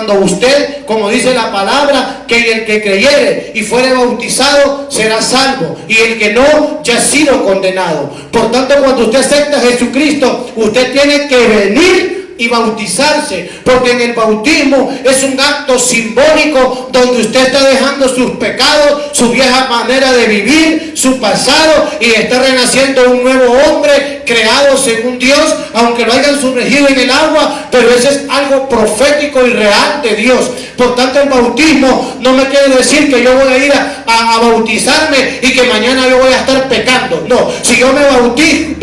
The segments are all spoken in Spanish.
Cuando usted, como dice la palabra, que el que creyere y fuere bautizado será salvo, y el que no ya ha sido condenado. Por tanto, cuando usted acepta a Jesucristo, usted tiene que venir y bautizarse, porque en el bautismo es un acto simbólico donde usted está dejando sus pecados, su vieja manera de vivir, su pasado, y está renaciendo un nuevo hombre creado según Dios, aunque lo hayan sumergido en el agua, pero eso es algo profético y real de Dios. Por tanto, el bautismo no me quiere decir que yo voy a ir a bautizarme y que mañana yo voy a estar pecando. No, si yo me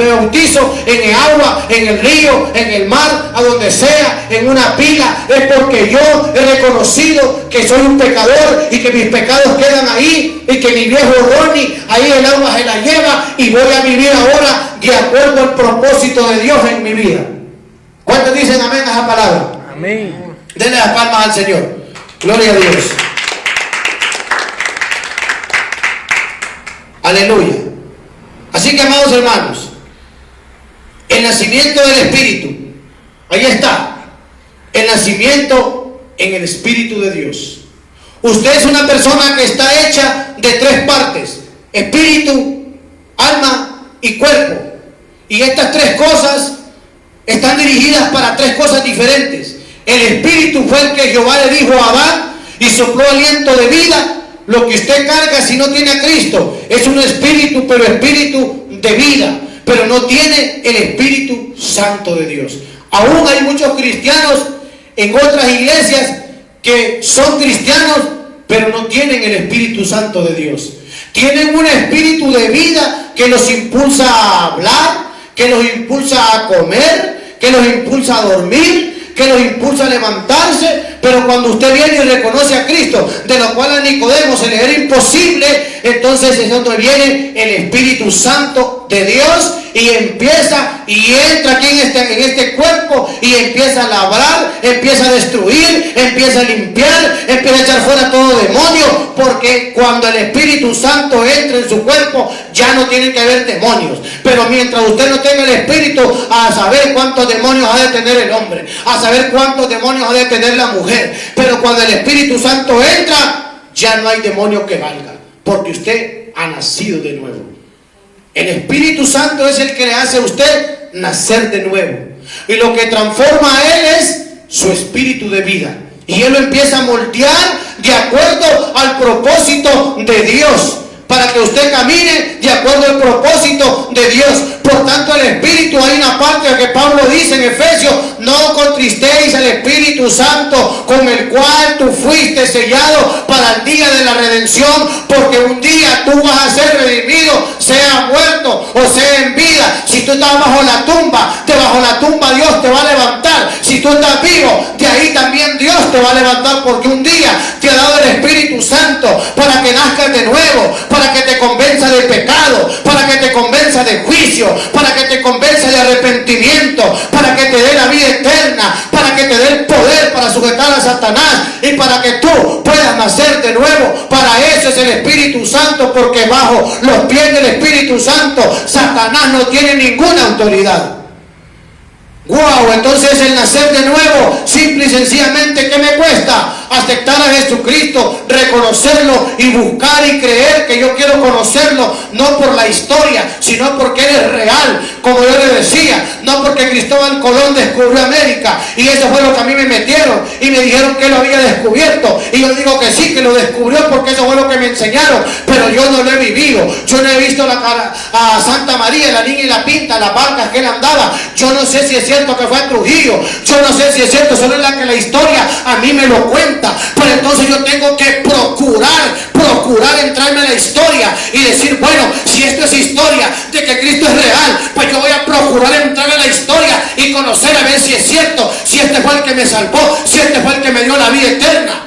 bautizo en el agua, en el río, en el mar, a donde sea, en una pila, es porque yo he reconocido que soy un pecador y que mis pecados quedan ahí, y que mi viejo Ronnie, ahí el agua se la lleva, y voy a vivir ahora de acuerdo al propósito de Dios en mi vida. ¿Cuántos dicen amén a esa palabra? Amén. Denle las palmas al Señor. Gloria a Dios. Aleluya. Así que, amados hermanos, el nacimiento del Espíritu, ahí está, el nacimiento en el Espíritu de Dios. Usted es una persona que está hecha de tres partes: espíritu, alma y cuerpo. Y estas tres cosas están dirigidas para tres cosas diferentes. El espíritu fue el que Jehová le dijo a Adán y sopló aliento de vida. Lo que usted carga, si no tiene a Cristo, es un espíritu, pero espíritu de vida, pero no tiene el Espíritu Santo de Dios. Aún hay muchos cristianos en otras iglesias que son cristianos, pero no tienen el Espíritu Santo de Dios. Tienen un espíritu de vida que los impulsa a hablar, que los impulsa a comer, que los impulsa a dormir, que los impulsa a levantarse, pero cuando usted viene y reconoce a Cristo, de lo cual a Nicodemo se le era imposible, entonces es donde viene el Espíritu Santo de Dios y empieza y entra aquí en este cuerpo y empieza a labrar, empieza a destruir, empieza a limpiar, empieza a echar fuera todo demonio, porque cuando el Espíritu Santo entra en su cuerpo ya no tienen que haber demonios. Pero mientras usted no tenga el Espíritu, a saber cuántos demonios ha de tener el hombre, a saber cuántos demonios ha de tener la mujer. Pero cuando el Espíritu Santo entra, ya no hay demonio que valga, porque usted ha nacido de nuevo. El Espíritu Santo es el que le hace a usted nacer de nuevo, y lo que transforma a él es su espíritu de vida, y él lo empieza a moldear de acuerdo al propósito de Dios, para que usted camine de acuerdo al propósito de Dios. Por tanto, el Espíritu, hay una parte que Pablo dice en Efesios: no contristéis al Espíritu Santo, con el cual tú fuiste sellado para el día de la redención, porque un día tú vas a ser redimido, sea muerto o sea en vida. Si tú estás bajo la tumba, de bajo la tumba Dios te va a levantar. Si tú estás vivo, de ahí también Dios te va a levantar, porque un día te ha dado el Espíritu Santo para que nazcas de nuevo, para que te convenza de pecado, para que te convenza de juicio, para que te convenza de arrepentimiento, para que te dé la vida eterna, para que te dé el poder para sujetar a Satanás y para que tú puedas nacer de nuevo. Para eso es el Espíritu Santo, porque bajo los pies del Espíritu Santo Satanás no tiene ninguna autoridad. Wow, entonces el nacer de nuevo, simple y sencillamente, ¿qué me cuesta? Aceptar a Jesucristo, reconocerlo y buscar y creer que yo quiero conocerlo, no por la historia, sino porque Él es real, como yo le decía, no porque Cristóbal Colón descubrió América, y eso fue lo que a mí me metieron, y me dijeron que lo había descubierto, y yo digo que sí, que lo descubrió, porque eso fue lo que me enseñaron, pero yo no lo he vivido. Yo no he visto la cara a Santa María, la Niña y la Pinta, las barcas que él andaba. Yo no sé si es cierto que fue a Trujillo, yo no sé si es cierto, solo es la que la historia a mí me lo cuenta. Pero entonces yo tengo que procurar entrarme en la historia y decir, bueno, si esto es historia de que Cristo es real, pues yo voy a procurar entrar en la historia y conocer a ver si es cierto, si este fue el que me salvó, si este fue el que me dio la vida eterna.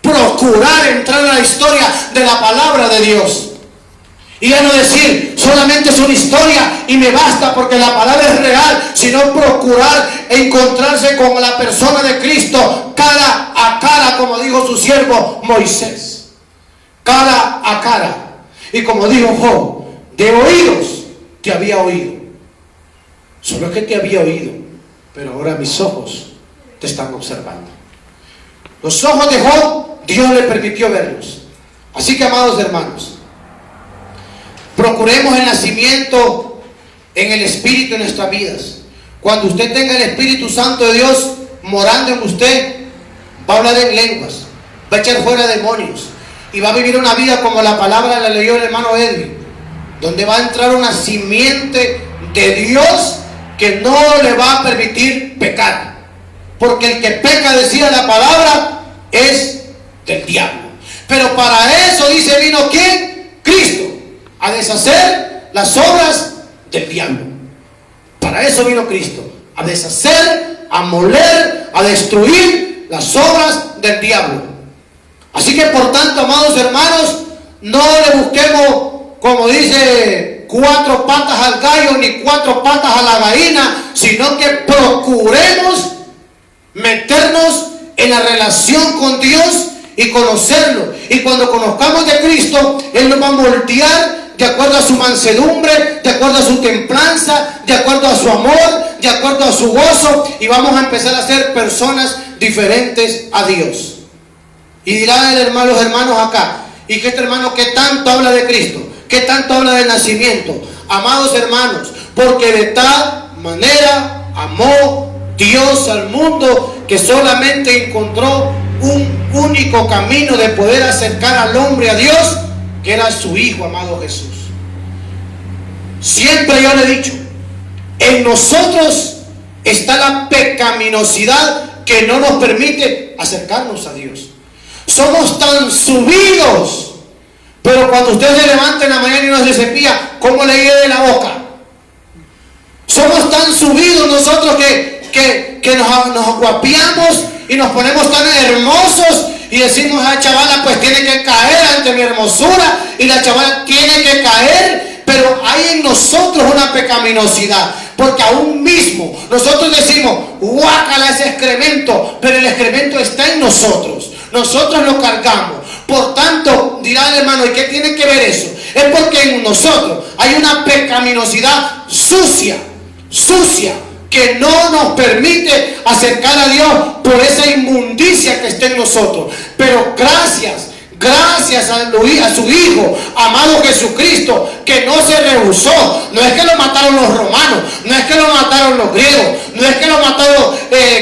Procurar entrar en la historia de la palabra de Dios. Y ya no decir, solamente es una historia y me basta porque la palabra es real, sino procurar encontrarse con la persona de Cristo cara a cara, como dijo su siervo Moisés. Cara a cara. Y como dijo Job, de oídos te había oído. Solo que te había oído, pero ahora mis ojos te están observando. Los ojos de Job, Dios le permitió verlos. Así que, amados hermanos, procuremos el nacimiento en el Espíritu en nuestras vidas. Cuando usted tenga el Espíritu Santo de Dios morando en usted, va a hablar en lenguas, va a echar fuera demonios y va a vivir una vida como la palabra la leyó el hermano Edwin, donde va a entrar una simiente de Dios que no le va a permitir pecar, porque el que peca, decía la palabra, es del diablo. Pero para eso, dice, vino ¿quién? Cristo, a deshacer las obras del diablo. Para eso vino Cristo, a deshacer, a moler, a destruir las obras del diablo. Así que, por tanto, amados hermanos, no le busquemos, como dice, 4 patas al gallo ni 4 patas a la gallina, sino que procuremos meternos en la relación con Dios y conocerlo. Y cuando conozcamos de Cristo, Él nos va a moldear de acuerdo a su mansedumbre, de acuerdo a su templanza, de acuerdo a su amor, de acuerdo a su gozo, y vamos a empezar a ser personas diferentes a Dios. Y dirán los hermanos acá, y que este hermano que tanto habla de Cristo, que tanto habla del nacimiento. Amados hermanos, porque de tal manera amó Dios al mundo, que solamente encontró un único camino de poder acercar al hombre a Dios, que era su Hijo amado Jesús. Siempre yo le he dicho, en nosotros está la pecaminosidad que no nos permite acercarnos a Dios. Somos tan subidos, pero cuando usted se levanta en la mañana y no se cepilla, ¿cómo le hiede la boca? Somos tan subidos nosotros que nos guapiamos y nos ponemos tan hermosos y decimos a la chavala, pues tiene que caer ante mi hermosura, y la chavala tiene que caer. Pero hay en nosotros una pecaminosidad, porque aún mismo nosotros decimos, guácala ese excremento, pero el excremento está en nosotros, nosotros lo cargamos. Por tanto, dirá el hermano, ¿y qué tiene que ver eso? Es porque en nosotros hay una pecaminosidad sucia, que no nos permite acercar a Dios por esa inmundicia que está en nosotros. Pero gracias a su Hijo amado Jesucristo, que no se rehusó. No es que lo mataron los romanos, no es que lo mataron los griegos, no es que lo mataron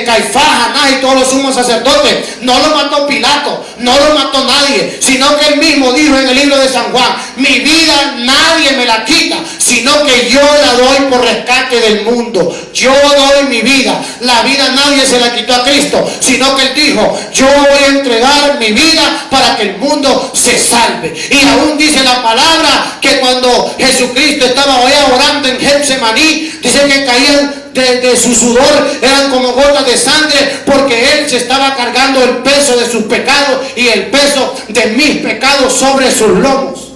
Caifás, Anás y todos los sumos sacerdotes, no lo mató Pilato, no lo mató nadie, sino que él mismo dijo en el libro de San Juan, mi vida nadie me la quita, sino que yo la doy por rescate del mundo. Yo doy mi vida, la vida nadie se la quitó a Cristo, sino que él dijo, yo voy a entregar mi vida para que el mundo se salve. Y aún dice la palabra que cuando Jesucristo estaba allá orando en Getsemaní, dice que caían de su sudor, eran como gotas de sangre, porque él se estaba cargando el peso de sus pecados y el peso de mis pecados sobre sus lomos.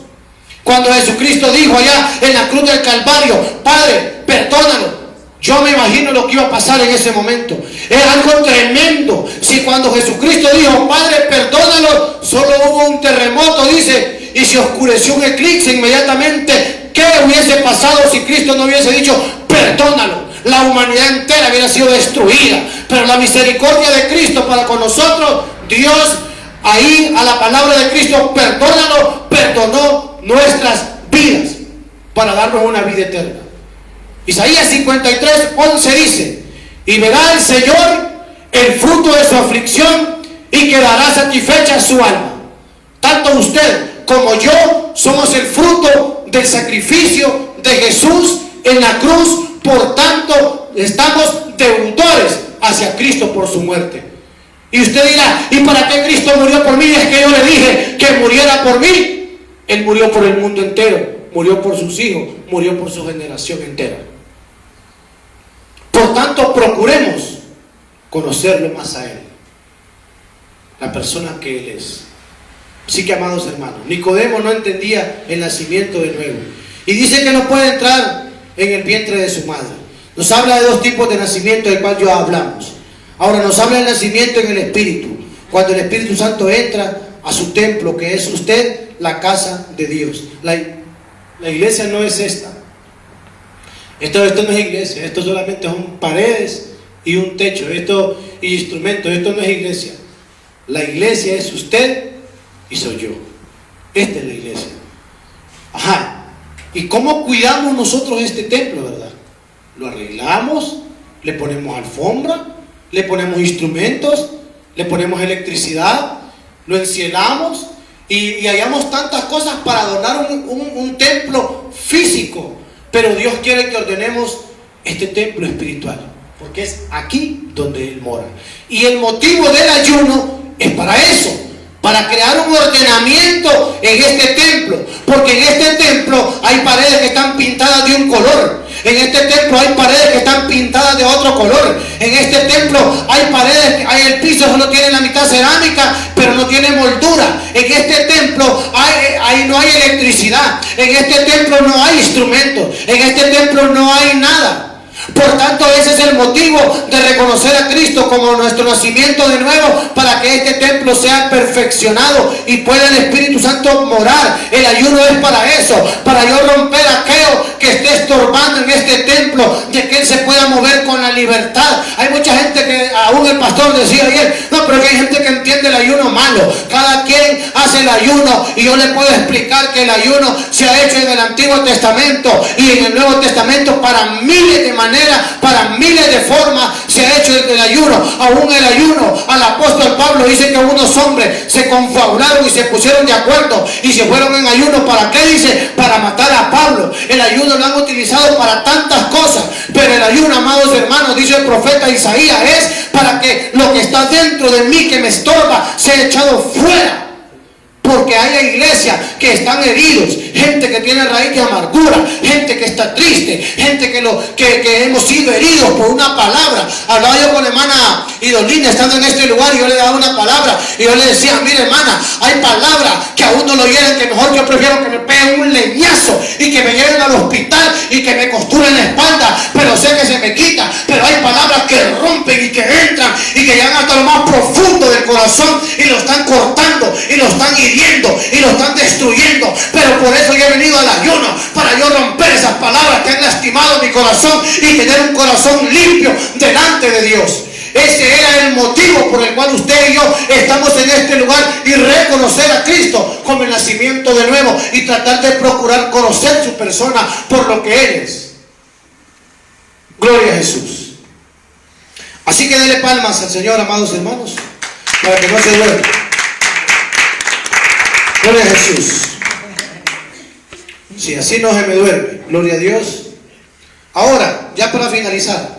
Cuando Jesucristo dijo allá en la cruz del Calvario, Padre, perdónalo, yo me imagino lo que iba a pasar en ese momento. Era algo tremendo. Si cuando Jesucristo dijo, Padre, perdónalo, solo hubo un terremoto, dice, y se oscureció un eclipse inmediatamente. ¿Qué hubiese pasado si Cristo no hubiese dicho, perdónalo? La humanidad entera hubiera sido destruida. Pero la misericordia de Cristo para con nosotros, Dios, ahí a la palabra de Cristo, perdónalo, perdonó nuestras vidas para darnos una vida eterna. Isaías 53:11 dice, y verá el Señor el fruto de su aflicción y quedará satisfecha su alma. Tanto usted como yo somos el fruto del sacrificio de Jesús en la cruz. Por tanto, estamos deudores hacia Cristo por su muerte. Y usted dirá, ¿y para qué Cristo murió por mí? Es que yo le dije que muriera por mí. Él murió por el mundo entero, murió por sus hijos, murió por su generación entera. Por tanto, procuremos conocerlo más a Él, la persona que Él es. Así que, amados hermanos, Nicodemo no entendía el nacimiento de nuevo. Y dice que no puede entrar en el vientre de su madre. Nos habla de 2 tipos de nacimiento del cual ya hablamos. Ahora nos habla del nacimiento en el Espíritu, cuando el Espíritu Santo entra a su templo, que es usted, la casa de Dios. La iglesia no es esta. Esto no es iglesia, esto solamente son paredes y un techo, esto y instrumentos, esto no es iglesia. La iglesia es usted y soy yo. Esta es la iglesia. Ajá. ¿Y cómo cuidamos nosotros este templo, verdad? Lo arreglamos, le ponemos alfombra, le ponemos instrumentos, le ponemos electricidad, lo encielamos y hallamos tantas cosas para adornar un templo físico. Pero Dios quiere que ordenemos este templo espiritual, porque es aquí donde Él mora. Y el motivo del ayuno es para eso, para crear un ordenamiento en este templo, porque en este templo hay paredes que están pintadas de un color, en este templo hay paredes que están pintadas de otro color, en este templo hay paredes, el piso solo tiene la mitad cerámica, pero no tiene moldura, en este templo no hay electricidad, en este templo no hay instrumentos, en este templo no hay nada. Por tanto, ese es el motivo de reconocer a Cristo como nuestro nacimiento de nuevo, para que este templo sea perfeccionado y pueda el Espíritu Santo morar. El ayuno es para eso, para yo romper aquello que esté estorbando en este templo, de que Él se pueda mover con la libertad. Hay mucha gente que, aún el pastor decía ayer, no, pero que hay gente que entiende el ayuno malo. Cada quien hace el ayuno, y yo le puedo explicar que el ayuno se ha hecho en el Antiguo Testamento y en el Nuevo Testamento para miles de maneras, para miles de formas se ha hecho el ayuno. Aún el ayuno, al apóstol Pablo dice que unos hombres se confabularon y se pusieron de acuerdo y se fueron en ayuno. ¿Para qué? Dice, para matar a Pablo. El ayuno lo han utilizado para tantas cosas, pero el ayuno, amados hermanos, dice el profeta Isaías, es para que lo que está dentro de mí que me estorba sea echado fuera. Porque hay iglesias que están heridos, gente que tiene raíz de amargura, gente que está triste, gente que hemos sido heridos por una palabra. Hablaba yo con la hermana Idolina estando en este lugar, y yo le daba una palabra y yo le decía, mire hermana, hay palabras que a uno lo hieren, que mejor yo prefiero que me peguen un leñazo y que me lleven al hospital y que me costuren la espalda, pero sé que se me quita. Pero hay palabras que rompen y que entran y que llegan hasta lo más profundo del corazón y lo están cortando y lo están hiriendo y lo están destruyendo. Pero por eso yo he venido al ayuno, para yo romper esas palabras que han lastimado mi corazón y tener un corazón limpio delante de Dios. Ese era el motivo por el cual usted y yo estamos en este lugar, y reconocer a Cristo como el nacimiento de nuevo y tratar de procurar conocer su persona por lo que Él es. Gloria a Jesús. Así que denle palmas al Señor, amados hermanos, para que no se duerma. Gloria a Jesús. Si así no se me duerme, gloria a Dios. Ahora, ya para finalizar,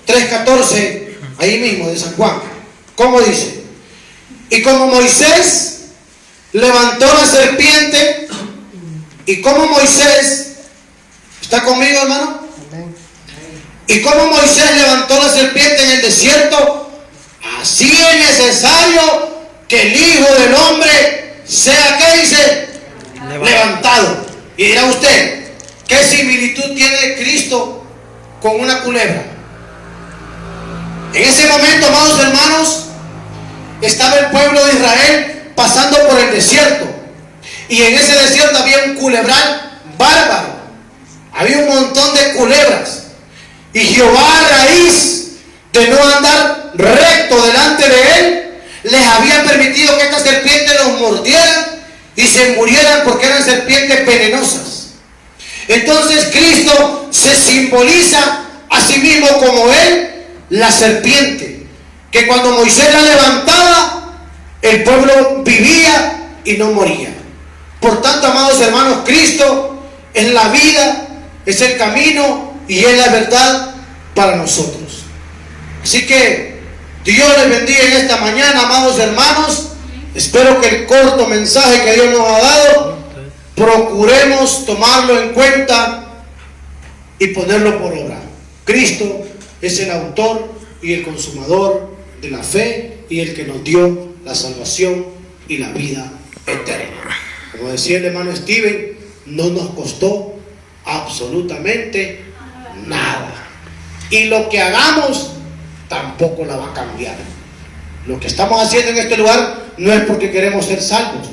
3:14, ahí mismo de San Juan, ¿cómo dice? Y como Moisés levantó la serpiente, y como Moisés, ¿está conmigo, hermano? Y como Moisés levantó la serpiente en el desierto, así es necesario que el Hijo del Hombre sea, ¿qué dice? Levantado. Y dirá usted, ¿qué similitud tiene Cristo con una culebra? En ese momento, amados hermanos, estaba el pueblo de Israel pasando por el desierto, y en ese desierto había un culebral bárbaro, había un montón de culebras, y Jehová, a raíz de no andar recto delante de Él, les había permitido que estas serpientes los mordieran y se murieran, porque eran serpientes venenosas. Entonces Cristo se simboliza a sí mismo como Él, la serpiente, que cuando Moisés la levantaba, el pueblo vivía y no moría. Por tanto, amados hermanos, Cristo es la vida, es el camino y es la verdad para nosotros. Así que Dios les bendiga en esta mañana, amados hermanos. Espero que el corto mensaje que Dios nos ha dado, procuremos tomarlo en cuenta y ponerlo por obra. Cristo es el autor y el consumador de la fe, y el que nos dio la salvación y la vida eterna. Como decía el hermano Steven, no nos costó absolutamente nada. Y lo que hagamos tampoco la va a cambiar. Lo que estamos haciendo en este lugar no es porque queremos ser salvos,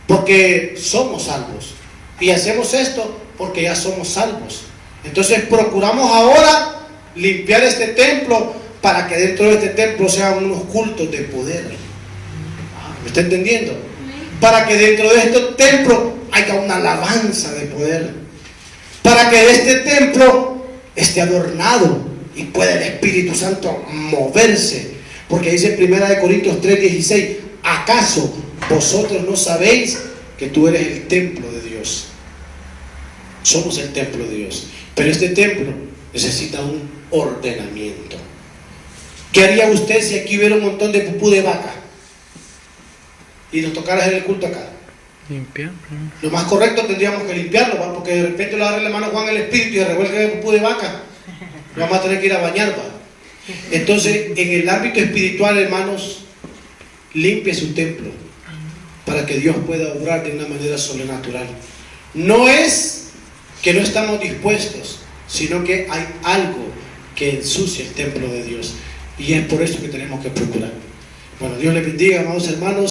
porque somos salvos, y hacemos esto porque ya somos salvos. Entonces procuramos ahora limpiar este templo, para que dentro de este templo sean unos cultos de poder, ¿Me está entendiendo? Para que dentro de este templo haya una alabanza de poder. Para que este templo esté adornado y pueda el Espíritu Santo moverse. Porque dice en 1 Corintios 3:16, ¿acaso vosotros no sabéis que tú eres el templo de Dios? Somos el templo de Dios. Pero este templo necesita un ordenamiento. ¿Qué haría usted si aquí hubiera un montón de pupú de vaca y nos tocara hacer el culto acá? Limpiar. Lo más correcto tendríamos que limpiarlo, ¿va? Porque de repente le agarra la mano a Juan el Espíritu y se revuelve el pupú de vaca. Vamos a tener que ir a bañar, ¿va? Entonces, en el ámbito espiritual, hermanos, limpie su templo para que Dios pueda obrar de una manera sobrenatural. No es que no estamos dispuestos, sino que hay algo que ensucia el templo de Dios. Y es por eso que tenemos que procurar. Bueno, Dios les bendiga, amados hermanos.